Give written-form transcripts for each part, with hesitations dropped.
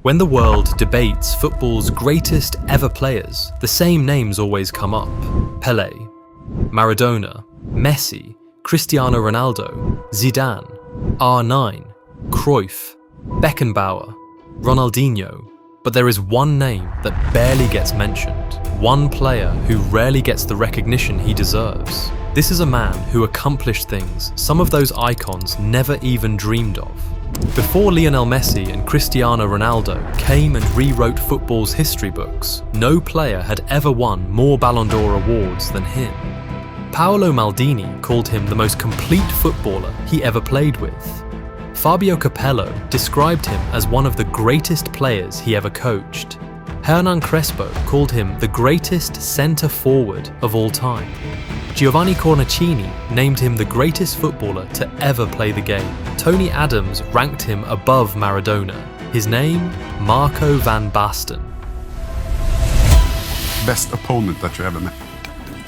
When the world debates football's greatest ever players, the same names always come up. Pelé, Maradona, Messi, Cristiano Ronaldo, Zidane, R9, Cruyff, Beckenbauer, Ronaldinho. But there is one name that barely gets mentioned, one player who rarely gets the recognition he deserves. This is a man who accomplished things some of those icons never even dreamed of. Before Lionel Messi and Cristiano Ronaldo came and rewrote football's history books, no player had ever won more Ballon d'Or awards than him. Paolo Maldini called him the most complete footballer he ever played with. Fabio Capello described him as one of the greatest players he ever coached. Hernan Crespo called him the greatest centre-forward of all time. Giovanni Cornacchini named him the greatest footballer to ever play the game. Tony Adams ranked him above Maradona. His name, Marco van Basten. Best opponent that you ever met?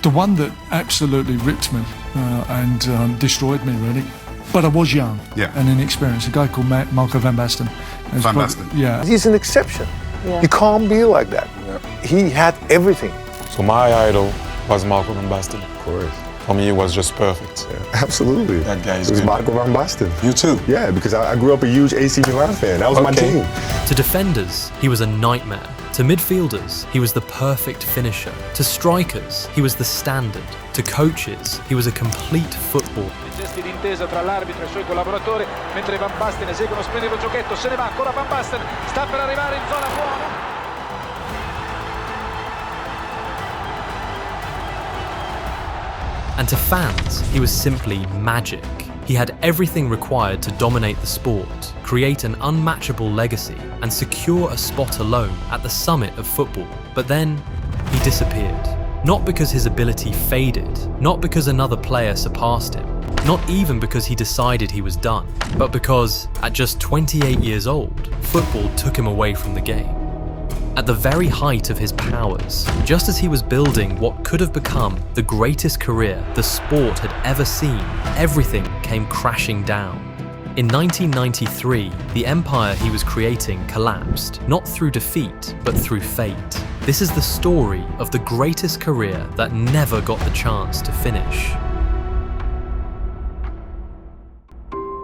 The one that absolutely ripped me and destroyed me, really. But I was young and inexperienced. A guy called Marco van Basten. Van Basten? Yeah. He's an exception. Yeah. You can't be like that. Yeah. He had everything. So my idol was Marco van Basten. Of course. For me, it was just perfect. Yeah. Absolutely. That guy is It was good. Marco van Basten. You too? Yeah, because I grew up a huge AC Milan fan. That was my team. To defenders, he was a nightmare. To midfielders, he was the perfect finisher. To strikers, he was the standard. To coaches, he was a complete footballer. Gesti d'intesa tra l'arbitro e i suoi collaboratori, mentre Van Basten esegue uno splendido giochetto, se ne va ancora Van Basten, sta per arrivare in zona buona. And to fans, he was simply magic. He had everything required to dominate the sport, create an unmatchable legacy, and secure a spot alone at the summit of football. But then, he disappeared. Not because his ability faded, not because another player surpassed him, not even because he decided he was done, but because, at just 28 years old, football took him away from the game. At the very height of his powers, just as he was building what could have become the greatest career the sport had ever seen, everything came crashing down. In 1993, the empire he was creating collapsed, not through defeat, but through fate. This is the story of the greatest career that never got the chance to finish.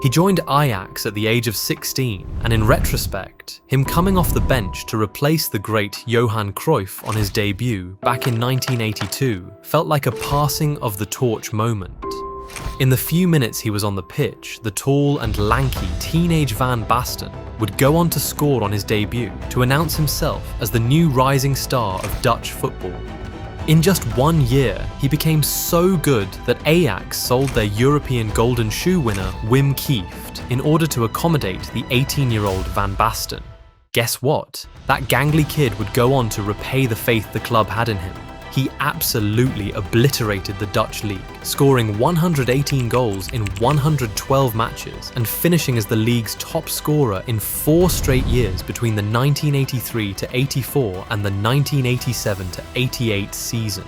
He joined Ajax at the age of 16, and in retrospect, him coming off the bench to replace the great Johan Cruyff on his debut back in 1982 felt like a passing of the torch moment. In the few minutes he was on the pitch, the tall and lanky teenage Van Basten would go on to score on his debut to announce himself as the new rising star of Dutch football. In just 1 year, he became so good that Ajax sold their European Golden Shoe winner Wim Kieft in order to accommodate the 18-year-old Van Basten. Guess what? That gangly kid would go on to repay the faith the club had in him. He absolutely obliterated the Dutch league, scoring 118 goals in 112 matches and finishing as the league's top scorer in 4 straight years between the 1983 to 84 and the 1987 to 88 season.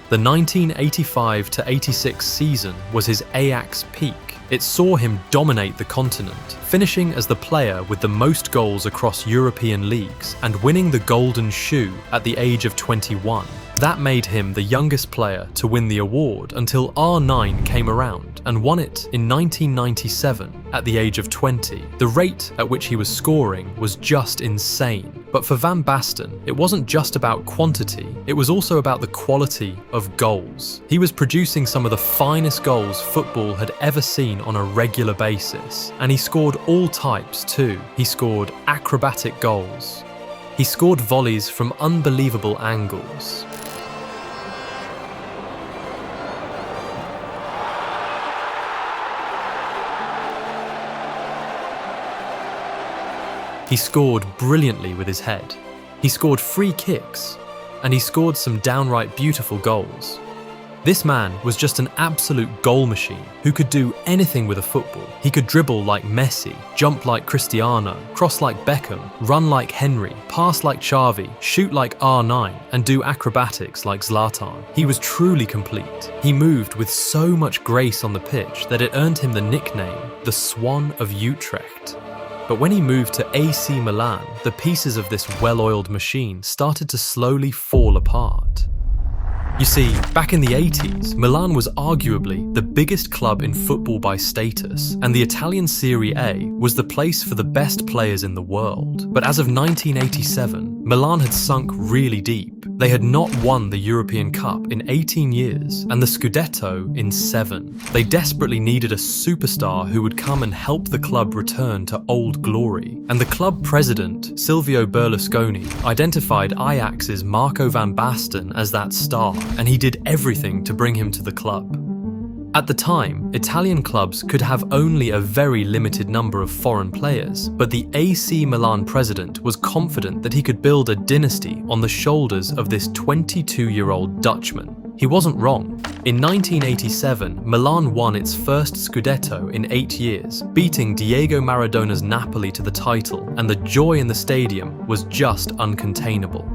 The 1985 to 86 season was his Ajax peak. It saw him dominate the continent, finishing as the player with the most goals across European leagues and winning the Golden Shoe at the age of 21. That made him the youngest player to win the award until R9 came around and won it in 1997 at the age of 20. The rate at which he was scoring was just insane. But for Van Basten, it wasn't just about quantity, it was also about the quality of goals. He was producing some of the finest goals football had ever seen on a regular basis. And he scored all types too. He scored acrobatic goals. He scored volleys from unbelievable angles. He scored brilliantly with his head. He scored free kicks, and he scored some downright beautiful goals. This man was just an absolute goal machine who could do anything with a football. He could dribble like Messi, jump like Cristiano, cross like Beckham, run like Henry, pass like Xavi, shoot like R9, and do acrobatics like Zlatan. He was truly complete. He moved with so much grace on the pitch that it earned him the nickname, the Swan of Utrecht. But when he moved to AC Milan, the pieces of this well-oiled machine started to slowly fall apart. You see, back in the 80s, Milan was arguably the biggest club in football by status, and the Italian Serie A was the place for the best players in the world. But as of 1987, Milan had sunk really deep. They had not won the European Cup in 18 years, and the Scudetto in 7. They desperately needed a superstar who would come and help the club return to old glory. And the club president, Silvio Berlusconi, identified Ajax's Marco van Basten as that star, and he did everything to bring him to the club. At the time, Italian clubs could have only a very limited number of foreign players, but the AC Milan president was confident that he could build a dynasty on the shoulders of this 22-year-old Dutchman. He wasn't wrong. In 1987, Milan won its first Scudetto in 8 years, beating Diego Maradona's Napoli to the title, and the joy in the stadium was just uncontainable.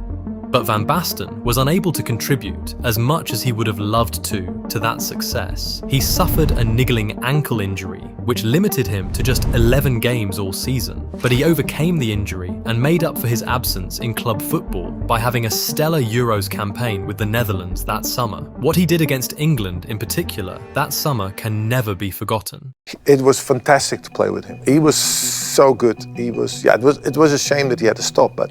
But Van Basten was unable to contribute as much as he would have loved to that success. He suffered a niggling ankle injury, which limited him to just 11 games all season. But he overcame the injury and made up for his absence in club football by having a stellar Euros campaign with the Netherlands that summer. What he did against England in particular that summer can never be forgotten. It was fantastic to play with him. He was so good. It was a shame that he had to stop, but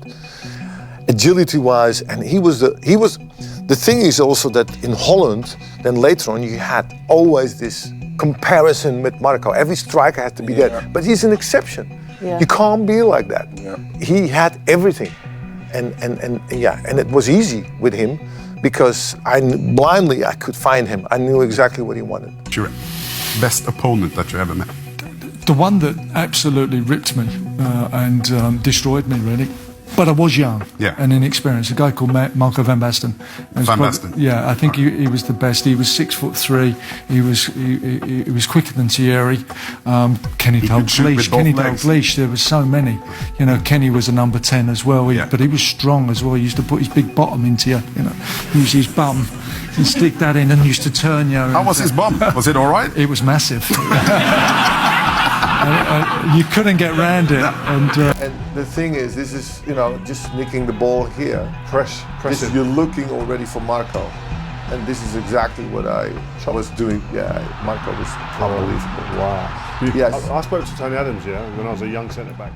agility-wise, and the thing is also that in Holland, then later on you had always this comparison with Marco. Every striker had to be there, but he's an exception. Yeah. You can't be like that. Yeah. He had everything, and it was easy with him because I could find him. I knew exactly what he wanted. Your best opponent that you ever met? The one that absolutely ripped me and destroyed me, really. But I was young and inexperienced. A guy called Marco van Basten. Van Basten. Yeah, I think he was the best. He was 6'3". He was quicker than Thierry. Kenny Dalglish. There were so many. You know, Kenny was a number 10 as well. But he was strong as well. He used to put his big bottom into you. You know, use his bum and stick that in, and used to turn you. How was his bum? Was it all right? It was massive. You couldn't get round it. And the thing is, this is, just nicking the ball here. Press you're looking already for Marco. And this is exactly what I was doing. Yeah, Marco was unbelievable. Wow. Yes. I spoke to Tony Adams, when I was a young centre-back.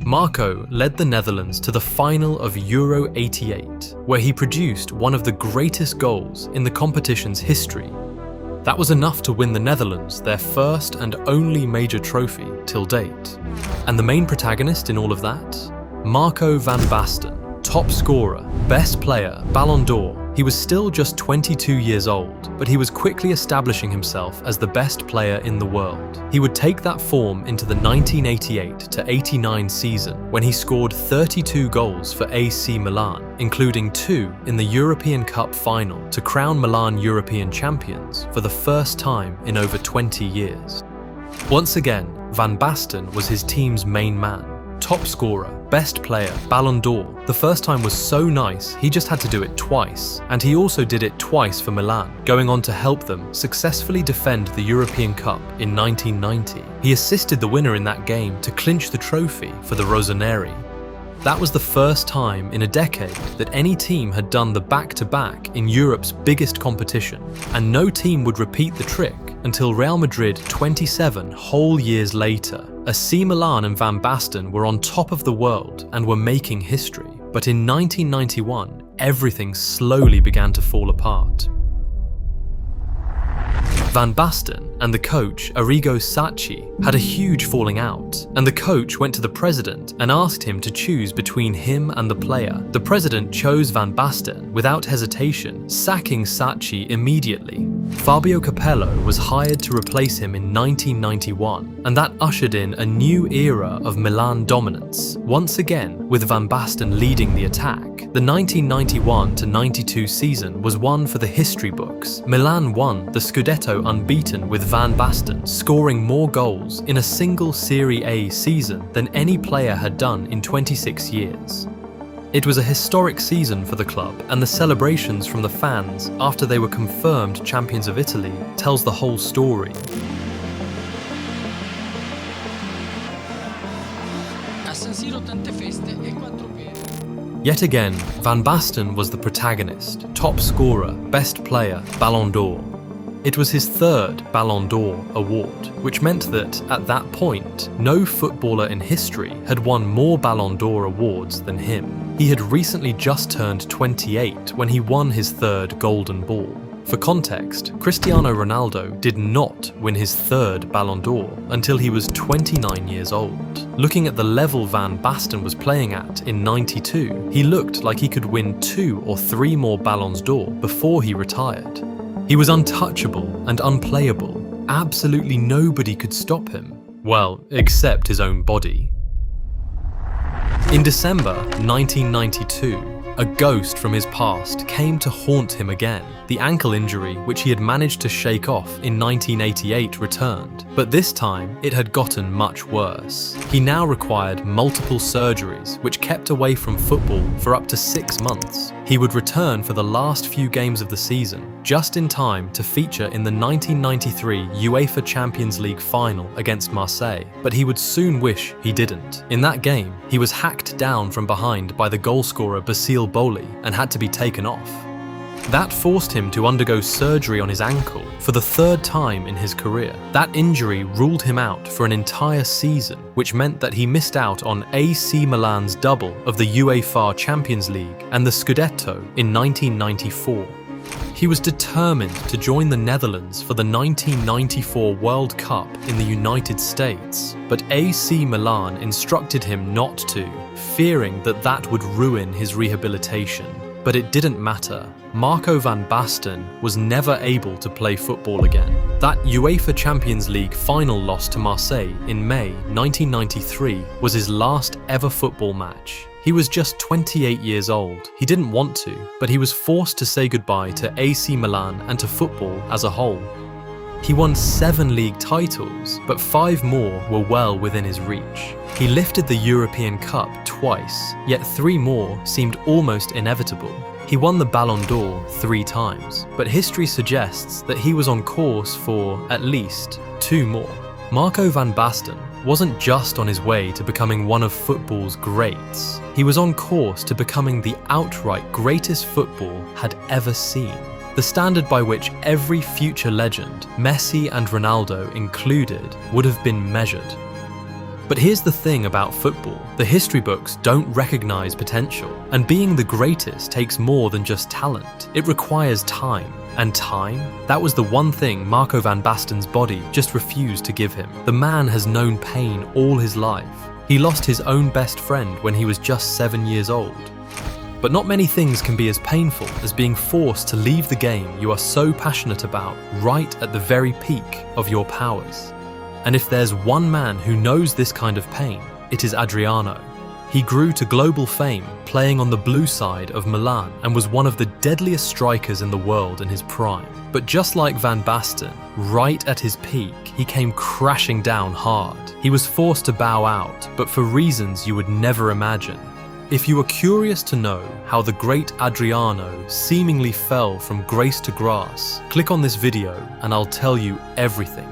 Marco led the Netherlands to the final of Euro 88, where he produced one of the greatest goals in the competition's history. That was enough to win the Netherlands their first and only major trophy till date. And the main protagonist in all of that? Marco van Basten, top scorer, best player, Ballon d'Or. He was still just 22 years old, but he was quickly establishing himself as the best player in the world. He would take that form into the 1988 to 89 season, when he scored 32 goals for AC Milan, including 2 in the European Cup final to crown Milan European champions for the first time in over 20 years. Once again, Van Basten was his team's main man. Top scorer, best player, Ballon d'Or. The first time was so nice, he just had to do it twice. And he also did it twice for Milan, going on to help them successfully defend the European Cup in 1990. He assisted the winner in that game to clinch the trophy for the Rossoneri. That was the first time in a decade that any team had done the back-to-back in Europe's biggest competition, and no team would repeat the trick until Real Madrid 27 whole years later. AC Milan and Van Basten were on top of the world and were making history, but in 1991, everything slowly began to fall apart. Van Basten and the coach, Arrigo Sacchi, had a huge falling out, and the coach went to the president and asked him to choose between him and the player. The president chose Van Basten without hesitation, sacking Sacchi immediately. Fabio Capello was hired to replace him in 1991, and that ushered in a new era of Milan dominance, once again with Van Basten leading the attack. The 1991-92 season was one for the history books. Milan won the Scudetto unbeaten with Van Basten scoring more goals in a single Serie A season than any player had done in 26 years. It was a historic season for the club, and the celebrations from the fans after they were confirmed champions of Italy tells the whole story. Yet again, Van Basten was the protagonist, top scorer, best player, Ballon d'Or. It was his third Ballon d'Or award, which meant that, at that point, no footballer in history had won more Ballon d'Or awards than him. He had recently just turned 28 when he won his third Golden Ball. For context, Cristiano Ronaldo did not win his third Ballon d'Or until he was 29 years old. Looking at the level Van Basten was playing at in '92, he looked like he could win 2 or 3 more Ballons d'Or before he retired. He was untouchable and unplayable. Absolutely nobody could stop him. Well, except his own body. In December 1992, a ghost from his past came to haunt him again. The ankle injury, which he had managed to shake off in 1988, returned, but this time it had gotten much worse. He now required multiple surgeries, which kept away from football for up to 6 months. He would return for the last few games of the season, just in time to feature in the 1993 UEFA Champions League final against Marseille, but he would soon wish he didn't. In that game, he was hacked down from behind by the goalscorer Basten and had to be taken off. That forced him to undergo surgery on his ankle for the 3rd time in his career. That injury ruled him out for an entire season, which meant that he missed out on AC Milan's double of the UEFA Champions League and the Scudetto in 1994. He was determined to join the Netherlands for the 1994 World Cup in the United States, but AC Milan instructed him not to, fearing that that would ruin his rehabilitation. But it didn't matter. Marco van Basten was never able to play football again. That UEFA Champions League final loss to Marseille in May 1993 was his last ever football match. He was just 28 years old. He didn't want to, but he was forced to say goodbye to AC Milan and to football as a whole. He won 7 league titles, but 5 more were well within his reach. He lifted the European Cup twice, yet 3 more seemed almost inevitable. He won the Ballon d'Or 3 times, but history suggests that he was on course for at least 2 more. Marco van Basten wasn't just on his way to becoming one of football's greats. He was on course to becoming the outright greatest football had ever seen. The standard by which every future legend, Messi and Ronaldo included, would have been measured. But here's the thing about football. The history books don't recognize potential, and being the greatest takes more than just talent. It requires time. And time? That was the one thing Marco van Basten's body just refused to give him. The man has known pain all his life. He lost his own best friend when he was just 7 years old. But not many things can be as painful as being forced to leave the game you are so passionate about right at the very peak of your powers. And if there's one man who knows this kind of pain, it is Adriano. He grew to global fame playing on the blue side of Milan and was one of the deadliest strikers in the world in his prime. But just like Van Basten, right at his peak, he came crashing down hard. He was forced to bow out, but for reasons you would never imagine. If you are curious to know how the great Adriano seemingly fell from grace to grass, click on this video and I'll tell you everything.